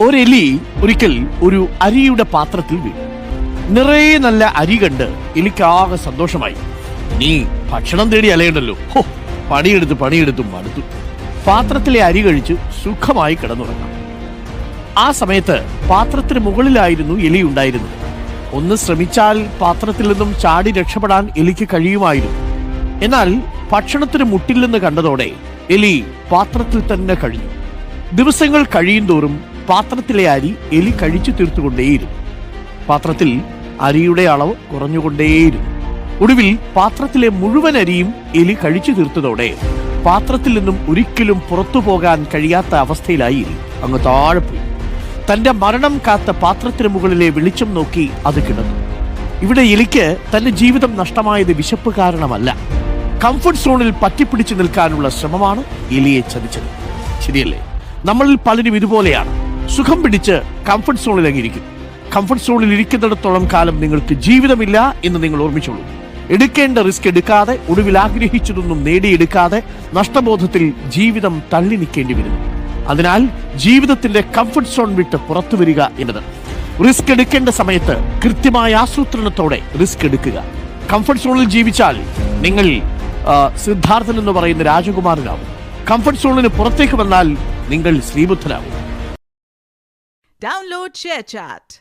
ഒരെലി ഒരിക്കൽ ഒരു അരിയുടെ പാത്രത്തിൽ വീണു. നിറയെ നല്ല അരി കണ്ട് എലിക്കാകെ സന്തോഷമായി. നീ ഭക്ഷണം തേടി അലയണ്ടല്ലോ. പണിയെടുത്ത് മടുത്തു. പാത്രത്തിലെ അരി കഴിച്ച് സുഖമായി കിടന്നുറങ്ങാം. ആ സമയത്ത് പാത്രത്തിന് മുകളിലായിരുന്നു എലി ഉണ്ടായിരുന്നത്. ഒന്ന് ശ്രമിച്ചാൽ പാത്രത്തിൽ നിന്നും ചാടി രക്ഷപ്പെടാൻ എലിക്ക് കഴിയുമായിരുന്നു. എന്നാൽ ഭക്ഷണത്തിന് മുട്ടില്ലെന്ന് കണ്ടതോടെ എലി പാത്രത്തിൽ തന്നെ കഴിഞ്ഞു. ദിവസങ്ങൾ കഴിയുന്തോറും പാത്രത്തിലെ അരി എലി കഴിച്ചു തീർത്തുകൊണ്ടേയിരുന്നു. പാത്രത്തിൽ അരിയുടെ അളവ് കുറഞ്ഞുകൊണ്ടേയിരുന്നു. ഒടുവിൽ പാത്രത്തിലെ മുഴുവൻ അരിയും എലി കഴിച്ചു തീർത്തതോടെ പാത്രത്തിൽ നിന്നും ഒരിക്കലും പുറത്തു പോകാൻ കഴിയാത്ത അവസ്ഥയിലായി എലി അങ്ങ് താഴെ പോയി. തന്റെ മരണം കാത്ത പാത്രത്തിന് മുകളിലെ വെളിച്ചം നോക്കി അത് കിടന്നു. ഇവിടെ എലിക്ക് തന്റെ ജീവിതം നഷ്ടമായത് വിശപ്പ് കാരണമല്ല, കംഫർട്ട് സോണിൽ പറ്റിപ്പിടിച്ചു നിൽക്കാനുള്ള ശ്രമമാണ് എലിയെ ചതിച്ചത്. ശരിയല്ലേ? നമ്മളിൽ പലരും ഇതുപോലെയാണ്. സുഖം പിടിച്ച് കംഫർട്ട് സോണിൽ അങ്ങിരിക്കും. കംഫർട്ട് സോണിൽ ഇരിക്കുന്നിടത്തോളം കാലം നിങ്ങൾക്ക് ജീവിതമില്ല എന്ന് നിങ്ങൾ ഓർമ്മിച്ചോളൂ. എടുക്കേണ്ട റിസ്ക് എടുക്കാതെ, ഒടുവിൽ ആഗ്രഹിച്ചതൊന്നും നേടിയെടുക്കാതെ നഷ്ടബോധത്തിൽ ജീവിതം തള്ളി നിൽക്കേണ്ടി വരുന്നു. അതിനാൽ ജീവിതത്തിന്റെ കംഫർട്ട് സോൺ വിട്ട് പുറത്തു വരിക എന്നത്, റിസ്ക് എടുക്കേണ്ട സമയത്ത് കൃത്യമായ ആസൂത്രണത്തോടെ റിസ്ക് എടുക്കുക. കംഫർട്ട് സോണിൽ ജീവിച്ചാൽ നിങ്ങൾ സിദ്ധാർത്ഥൻ എന്ന് പറയുന്ന രാജകുമാരനാവും. കംഫർട്ട് സോണിന് പുറത്തേക്ക് വന്നാൽ നിങ്ങൾ ശ്രീബുദ്ധനാവും. Download ShareChat.